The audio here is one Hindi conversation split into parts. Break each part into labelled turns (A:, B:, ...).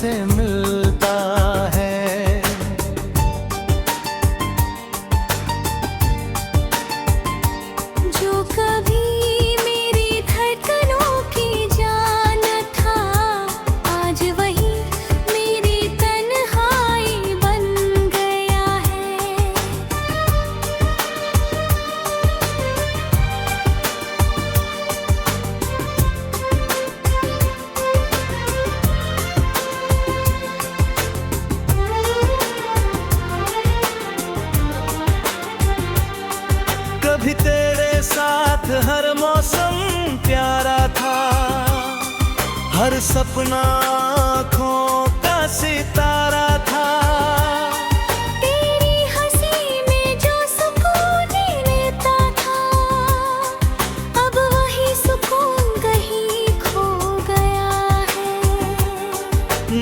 A: से मिलता है।
B: जो कभी मेरी धड़कनों की जान था, आज वही मेरी तन्हाई बन गया है।
A: कभी तेरे साथ हर मौसम प्यारा था, हर सपना आँखों का सितारा था।
B: तेरी हंसी में जो सुकून लेता था, अब वही सुकून कहीं खो गया है।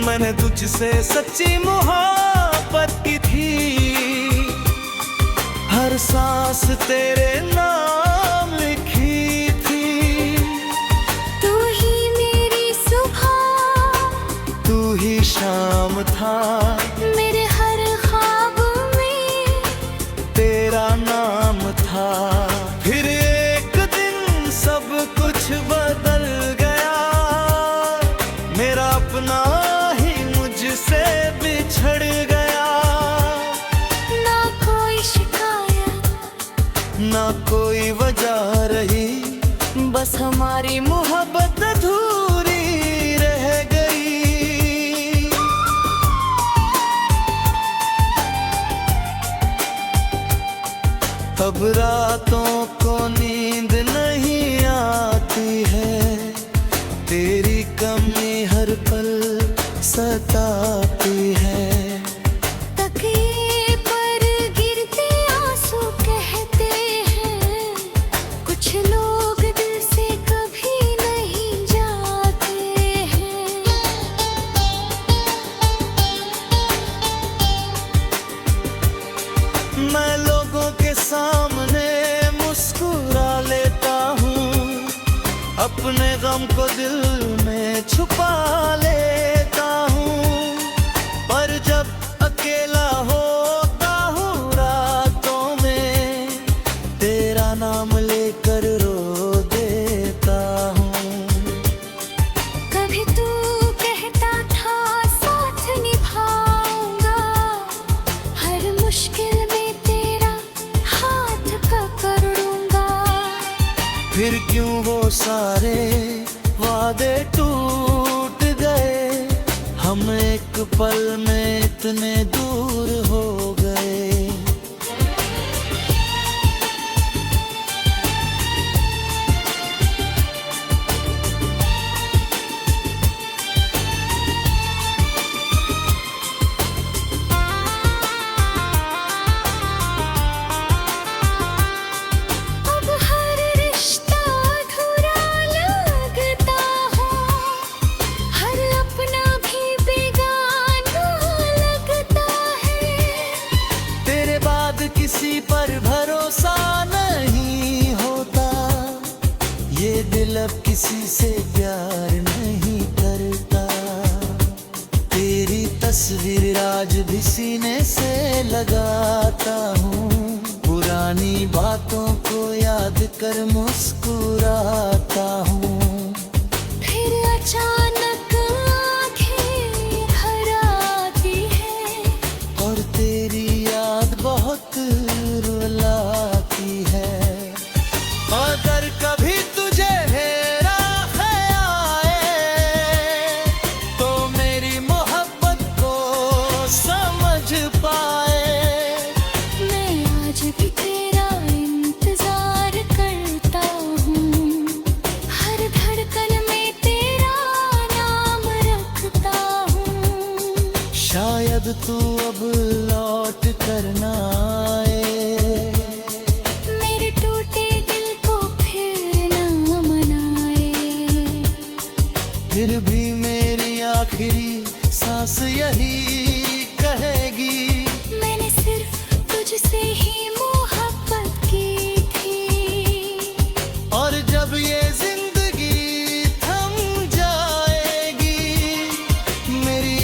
A: मैंने तुझसे सच्ची मोहब्बत की थी, हर सांस तेरे नाम लिखी थी।
B: तू ही मेरी सुबह,
A: तू ही शाम था,
B: मेरे हर ख्वाब में
A: तेरा नाम था। फिर एक दिन सब कुछ बदल गया, मेरा अपना ही मुझसे बिछड़ गया।
B: ना कोई शिकायत,
A: ना कोई वजह रही, बस हमारी मोहब्बत अधूरी रह गई। अब रातों को नींद नहीं आती है, तेरी कमी हर पल सताती है।
B: तकिए पर गिरते आंसू कहते हैं, कुछ लोग दिल से कभी नहीं जाते हैं।
A: मैं लोगों के सामने मुस्कुरा लेता हूँ, अपने गम को दिल में छुपा लेता हूँ। पर जब अकेला होता हूँ रातों में, तेरा नाम लेकर रो देता हूँ।
B: कभी तू कहता था साथ निभाऊंगा, हर मुश्किल में तेरा हाथ पकड़ूंगा।
A: फिर क्यों वो सारे वादे टूट गए, हम एक पल में इतने दूर हो गए।
B: अब हर रिश्ता अधूरा लगता है, हर अपना भी बेगाना लगता है।
A: तेरे बाद किसी पर भरोसा नहीं होता, ये दिल अब किसी से प्यार नहीं करता। तेरी तस्वीर आज भी सीने से लगाता हूँ, पुरानी बातों को याद कर मुस्कुराता हूँ।
B: फिर अचानक आँखें भर आती है,
A: और तेरी याद बहुत रुलाती है। अगर कभी तुझे हेरा ख्याल, तो मेरी मोहब्बत को समझ पाए।
B: मैं आज भी तेरा इंतजार करता हूँ, हर धड़कन में तेरा नाम रखता हूँ।
A: शायद तू अब लौट कर ना आए,
B: मेरे टूटे दिल को फिर न मनाए।
A: फिर भी मेरी आखिरी सांस यही कहेगी,
B: मैंने सिर्फ तुझसे ही मोहब्बत की थी।
A: और जब ये जिंदगी थम जाएगी, मेरी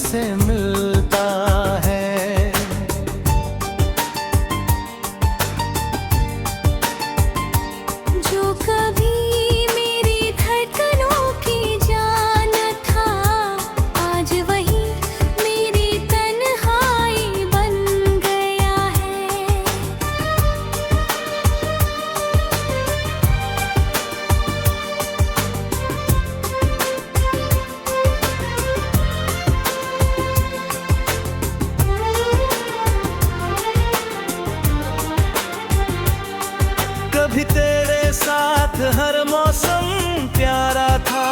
A: से मिलता है।
B: जो कभी मेरी धड़कनों की जान था, आज वही मेरी तन्हाई बन गया है।
A: कभी तेरे साथ हर मौसम प्यारा था,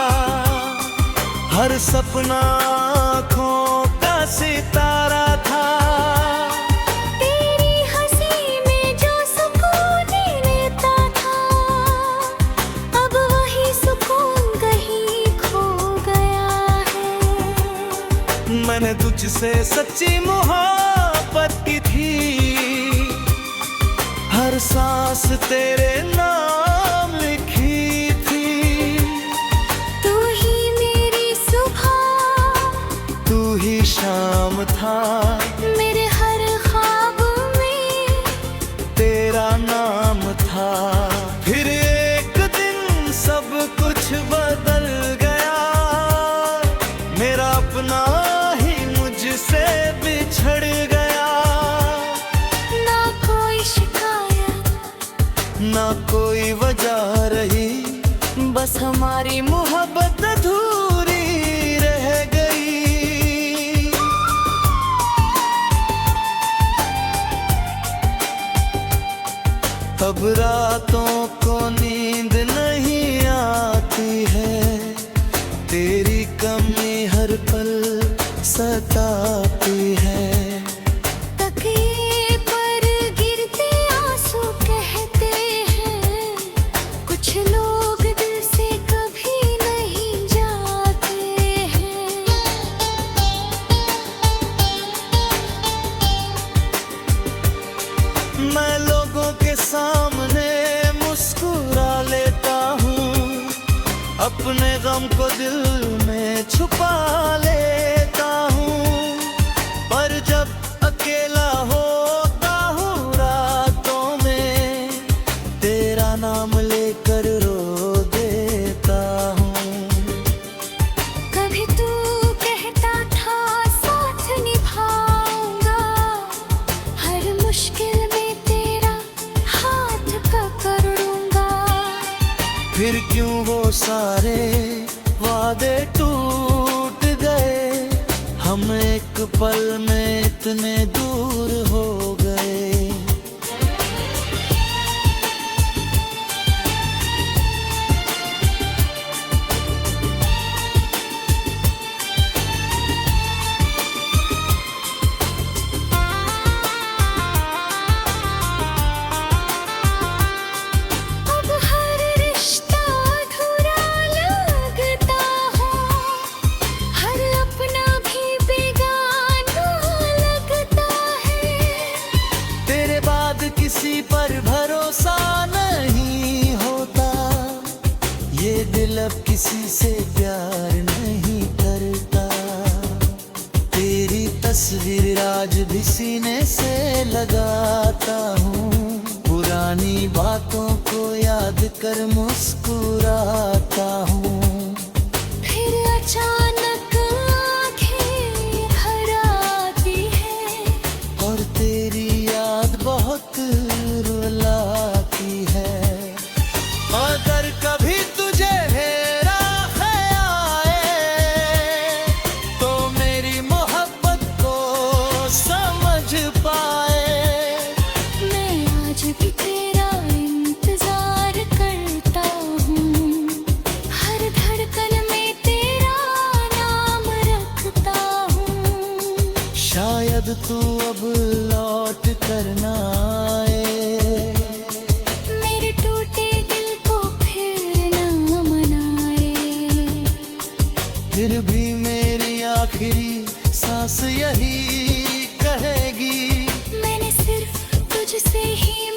A: हर सपना आँखों का सितारा था।
B: तेरी हंसी में जो सुकून रहता था, अब वही सुकून कहीं खो गया है।
A: मैंने तुझसे सच्ची मोहब्बत की थी, हर सांस तेरे नाम लिखी थी।
B: तू ही मेरी सुबह,
A: तू ही शाम था,
B: मेरे हर ख्वाब में
A: तेरा नाम था। फिर एक दिन सब कुछ बदल गया, मेरा अपना ही मुझसे बिछड़ गया।
B: ना कोई शिकायत,
A: ना कोई वजह रही, बस हमारी मोहब्बत अधूरी रह गई। अब रातों को नींद नहीं आती है, तेरी कमी हर पल सताती है।
B: तकिए पर गिरते आंसू कहते हैं, कुछ लोग दिल से कभी नहीं जाते हैं।
A: मैं लोगों के सामने मुस्कुरा लेता हूँ, अपने गम को दिल में छुपा लेता हूँ। पर जब अकेला होता हूँ रातों में, तेरा नाम लेकर रो देता हूँ।
B: कभी तू कहता था साथ निभाऊंगा, हर मुश्किल में तेरा हाथ पकड़ूंगा।
A: फिर क्यों वो सारे वादे टूट गए, हम एक पल में इतने दूर हो गए।
B: अब हर रिश्ता अधूरा लगता है, हर अपना भी बेगाना लगता है।
A: तेरे बाद किसी पर भरोसा नहीं होता, ये दिल अब किसी से प्यार नहीं करता। तेरी तस्वीर आज भी सीने से लगाता हूँ, पुरानी बातों को याद कर मुस्कुराता हूँ।
B: फिर अचानक आँखें भर आती है,
A: और तेरी याद बहुत रुलाती है। अगर कभी तुझे मेरा ख्याल आए, तो मेरी मोहब्बत को समझ पाए।
B: मैं आज भी तेरा इंतजार करता हूँ, हर धड़कन में तेरा नाम रखता हूँ।
A: शायद तू अब लौट कर ना आए,
B: मेरे टूटे दिल को फिर न मनाए।
A: फिर भी मेरी आखिरी सांस यही कहेगी,
B: मैंने सिर्फ तुझसे ही